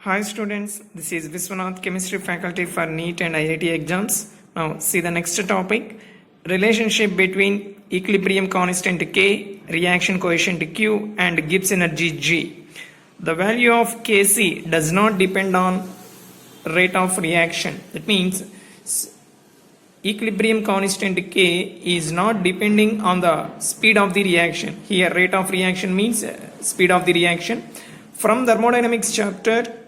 Hi students, this is Viswanath, Chemistry Faculty for NEET and IIT exams. Now see the next topic, relationship between equilibrium constant K, reaction coefficient Q and Gibbs energy G. The value of Kc does not depend on rate of reaction. That means equilibrium constant K is not depending on the speed of the reaction. Here rate of reaction means speed of the reaction. From thermodynamics chapter,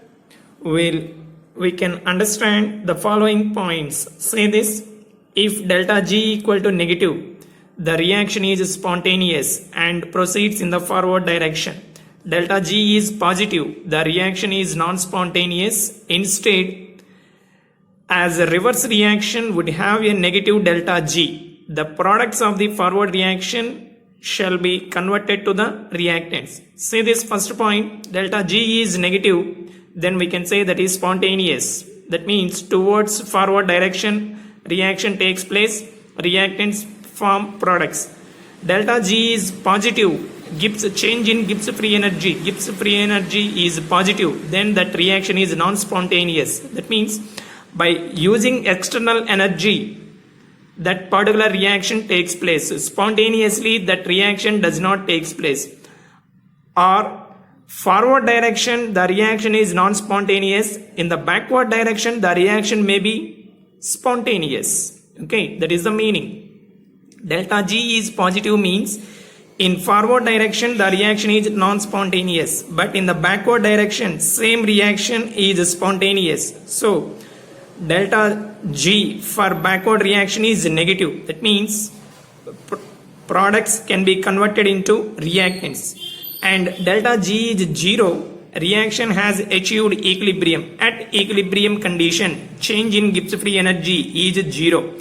we can understand the following points. Say this: if delta G equal to negative, the reaction is spontaneous and proceeds in the forward direction. Delta G is positive, the reaction is non-spontaneous. Instead, as a reverse reaction would have a negative delta G, the products of the forward reaction shall be converted to the reactants. Say this first point, delta G is negative, then we can say that is spontaneous. That means towards forward direction reaction takes place, reactants form products. Delta G is positive, change in Gibbs free energy. Gibbs free energy is positive, then that reaction is non-spontaneous. That means by using external energy, that particular reaction takes place. Spontaneously that reaction does not take place. Or forward direction the reaction is non-spontaneous, in the backward direction the reaction may be spontaneous. Okay, that is the meaning. Delta G is positive means in forward direction the reaction is non-spontaneous, but in the backward direction same reaction is spontaneous. So delta G for backward reaction is negative. That means products can be converted into reactants. And delta G is 0, reaction has achieved equilibrium. At equilibrium condition, change in Gibbs free energy is 0.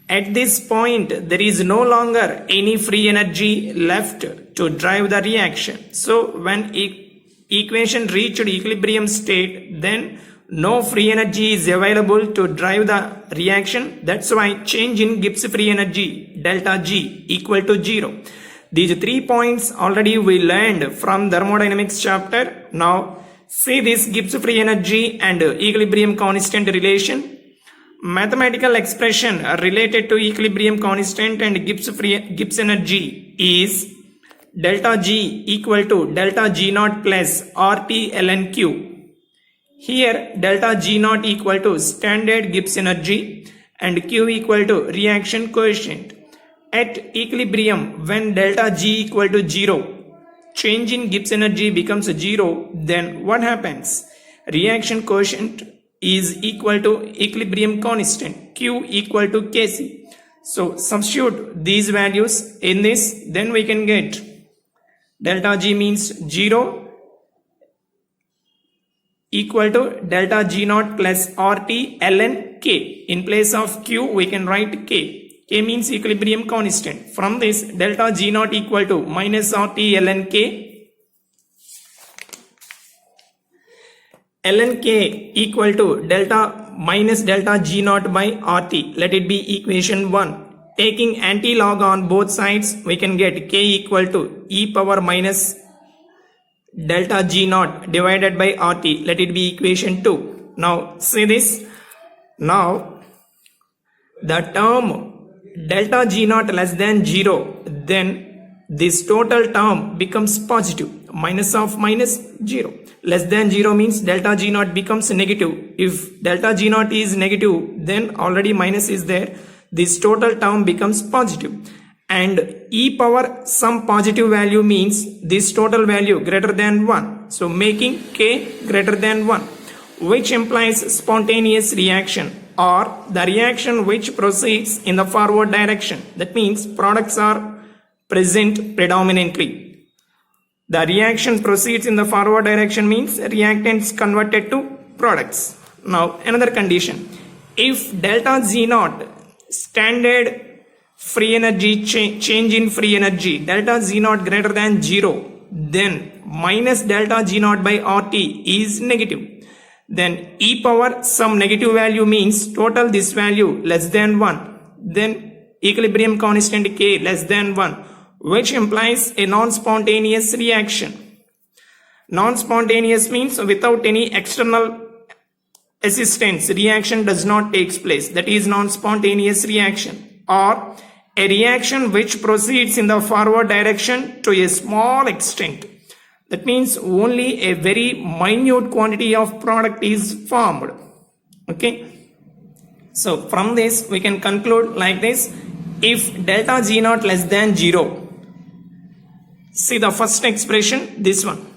At this point, there is no longer any free energy left to drive the reaction. So when equation reached equilibrium state, then no free energy is available to drive the reaction. That's why change in Gibbs free energy, delta G, equal to 0. These 3 points already we learned from thermodynamics chapter. Now see this Gibbs free energy and equilibrium constant relation. Mathematical expression related to equilibrium constant and Gibbs energy is delta G equal to delta G naught plus RT ln Q. Here delta G naught equal to standard Gibbs energy and Q equal to reaction coefficient. At equilibrium, when delta G equal to 0, change in Gibbs energy becomes 0, then what happens? Reaction quotient is equal to equilibrium constant, Q equal to Kc. So substitute these values in this, then we can get delta G means 0 equal to delta G naught plus RT ln K. In place of Q, we can write K. K means equilibrium constant. From this, delta G naught equal to minus RT ln K. Ln K equal to delta minus delta G naught by RT. Let it be equation 1. Taking anti-log on both sides, we can get K equal to e power minus delta G naught divided by RT. Let it be equation 2. Now see this. Now the term delta G naught less than 0, then this total term becomes positive. Minus of minus 0. Less than 0 means delta G naught becomes negative. If delta G naught is negative, then already minus is there. This total term becomes positive. And e power some positive value means this total value greater than 1. So making K greater than 1, which implies spontaneous reaction, or the reaction which proceeds in the forward direction. That means products are present predominantly. The reaction proceeds in the forward direction means reactants converted to products. Now another condition. If delta G naught standard free energy change in free energy, delta G naught greater than 0, then minus delta G naught by RT is negative. Then e power some negative value means total this value less than 1. Then equilibrium constant K less than 1, which implies a non-spontaneous reaction. Non-spontaneous means without any external assistance, reaction does not take place. That is non-spontaneous reaction. Or a reaction which proceeds in the forward direction to a small extent. That means only a very minute quantity of product is formed. Okay. So from this we can conclude like this. If delta G naught less than 0, see the first expression, this one.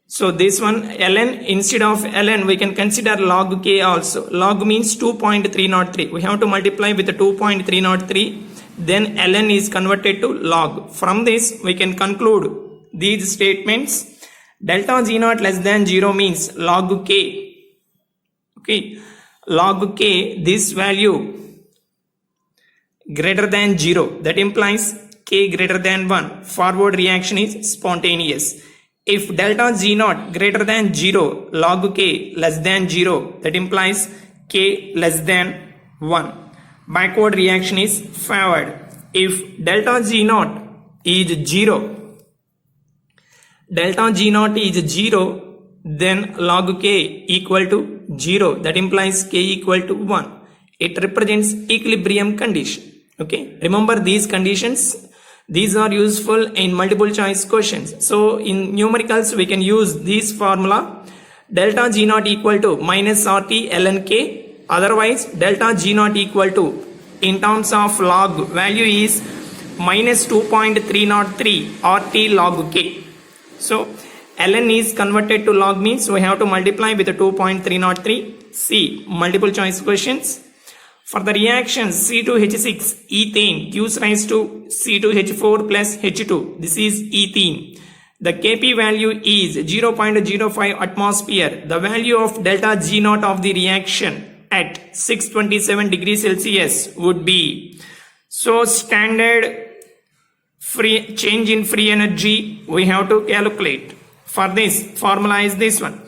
So this one ln, instead of ln we can consider log k also. Log means 2.303. We have to multiply with the 2.303. Then ln is converted to log. From this we can conclude these statements. Delta G naught less than 0 means log k. Okay. Log k, this value greater than 0. That implies k greater than 1. Forward reaction is spontaneous. If delta G naught greater than 0, log k less than 0, that implies k less than 1. Backward reaction is favored. If delta G naught is 0, delta G naught is 0, then log k equal to 0. That implies k equal to 1. It represents equilibrium condition. Okay. Remember these conditions. These are useful in multiple choice questions. So in numericals we can use this formula. Delta G naught equal to minus RT ln k. Otherwise delta G naught equal to, in terms of log, value is minus 2.303 RT log k. So ln is converted to log means we have to multiply with the 2.303. C. Multiple choice questions. For the reaction C2H6 ethane gives rise to C2H4 plus H2. This is ethene. The Kp value is 0.05 atmosphere. The value of delta G naught of the reaction at 627 degrees Celsius would be. So standard free change in free energy we have to calculate. For this, formula is this one.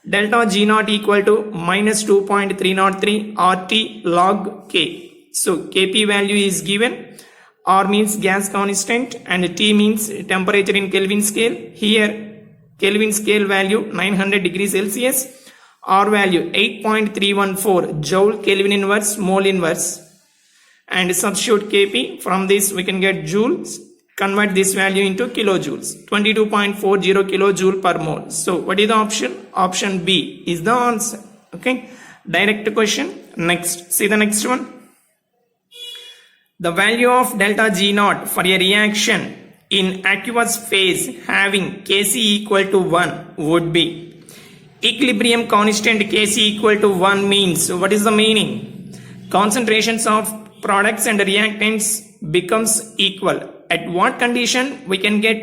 Delta G naught equal to minus 2.303 RT log K. So Kp value is given. R means gas constant and T means temperature in Kelvin scale. Here Kelvin scale value 900 degrees Celsius. R value 8.314 joule Kelvin inverse mole inverse. And substitute Kp. From this we can get joules. Convert this value into kilojoules. 22.40 kilojoule per mole. So what is the option? Option B is the answer. Okay. Direct question. Next. See the next one. The value of delta G naught for a reaction in aqueous phase having Kc equal to 1 would be. Equilibrium constant Kc equal to 1 means, what is the meaning? Concentrations of products and reactants becomes equal. At what condition we can get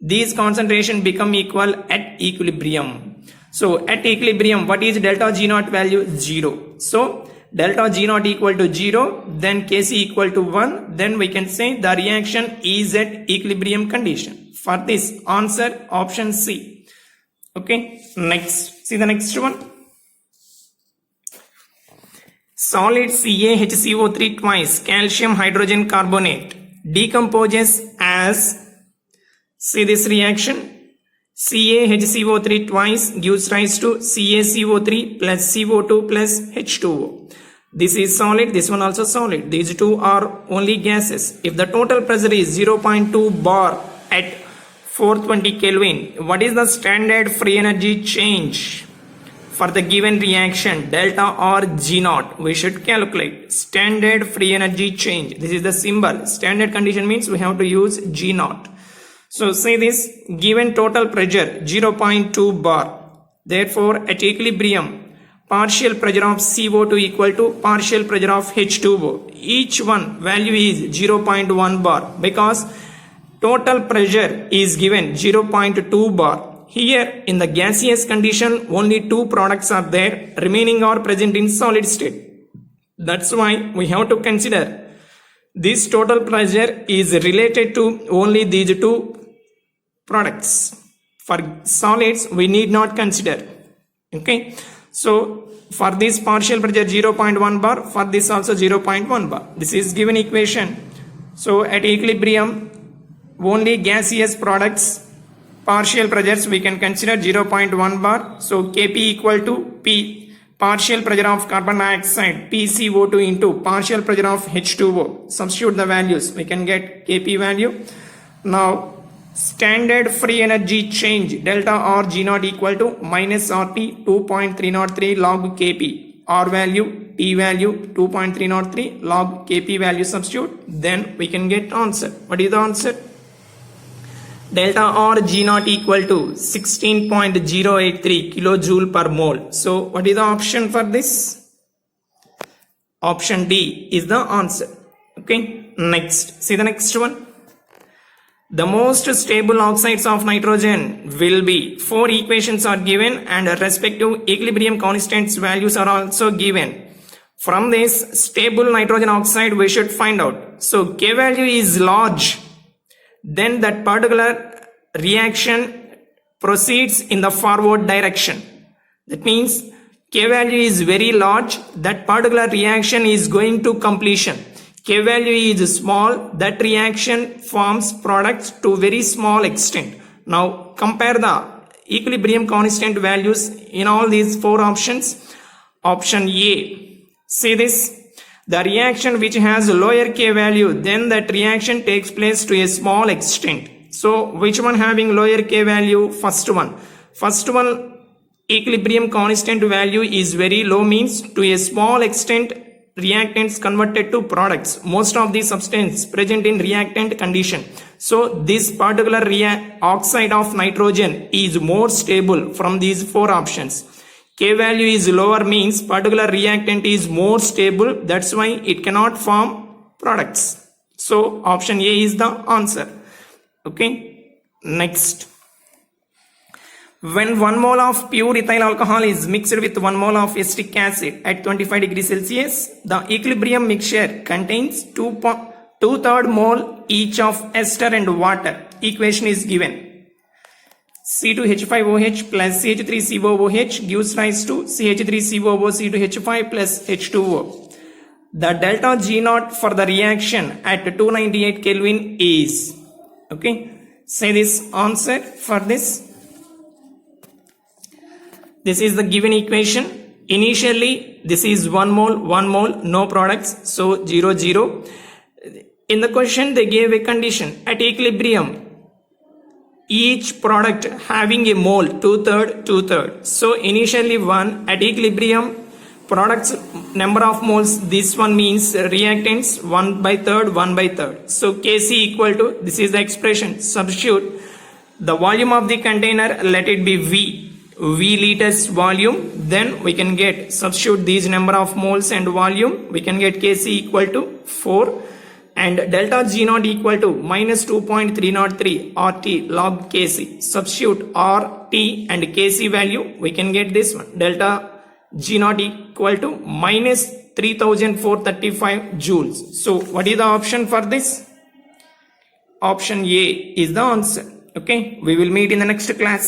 these concentration become equal? At equilibrium. So at equilibrium, what is delta G naught value? 0. So delta G naught equal to 0, then Kc equal to 1, then we can say the reaction is at equilibrium condition. For this, answer option C. Okay. Next, see the next one. Solid CaHCO3 twice calcium hydrogen carbonate decomposes as, see this reaction, CaHCO3 twice gives rise to CaCO3 plus CO2 plus H2O. This is solid, this one also solid. These two are only gases. If the total pressure is 0.2 bar at 420 Kelvin, what is the standard free energy change for the given reaction, delta or G naught? We should calculate standard free energy change. This is the symbol. Standard condition means we have to use G naught. So say this, given total pressure 0.2 bar. Therefore at equilibrium, partial pressure of CO2 equal to partial pressure of H2O. Each one value is 0.1 bar because total pressure is given 0.2 bar. Here in the gaseous condition only two products are there, remaining are present in solid state. That's why we have to consider this total pressure is related to only these two products. For solids we need not consider. Okay. So for this partial pressure 0.1 bar, for this also 0.1 bar. This is given equation. So at equilibrium only gaseous products partial pressures we can consider 0.1 bar. So Kp equal to P, partial pressure of carbon dioxide, PCO2 into partial pressure of H2O. Substitute the values, we can get Kp value. Now standard free energy change delta R G naught equal to minus RT 2.303 log Kp. R value, T value 2.303 log Kp value substitute, then we can get answer. What is the answer? Delta R G naught equal to 16.083 kilojoule per mole. So what is the option for this? Option D is the answer. Okay, next, see the next one. The most stable oxides of nitrogen will be, 4 equations are given and respective equilibrium constants values are also given. From this stable nitrogen oxide we should find out. So K value is large, then that particular reaction proceeds in the forward direction. That means K value is very large, that particular reaction is going to completion. K value is small, that reaction forms products to very small extent. Now compare the equilibrium constant values in all these 4 options. Option A, see this, the reaction which has lower K value, then that reaction takes place to a small extent. So which one having lower K value? First one equilibrium constant value is very low, means to a small extent reactants converted to products. Most of the substance present in reactant condition. So this particular oxide of nitrogen is more stable from these 4 options. K value is lower means particular reactant is more stable, that's why it cannot form products. So option A is the answer. Okay, next. When 1 mole of pure ethyl alcohol is mixed with 1 mole of acetic acid at 25 degrees Celsius, the equilibrium mixture contains 2/3 mole each of ester and water. Equation is given. C2H5OH plus CH3COOH gives rise to CH3COO C2H5 plus H2O. The delta G naught for the reaction at 298 Kelvin is, okay, say this answer for this. This is the given equation. Initially this is 1 mole, no products, so 0 0. In the question they gave a condition at equilibrium each product having a mole 2/3. So initially 1, at equilibrium products number of moles, this one means reactants 1/3. So Kc equal to, this is the expression, substitute the volume of the container, let it be V liters volume, then we can get, substitute these number of moles and volume, we can get Kc equal to 4 and delta G naught equal to minus 2.303 RT log Kc. Substitute RT and Kc value, we can get this one, delta G naught equal to minus 3435 joules. So what is the option for this? Option A is the answer. Okay, we will meet in the next class.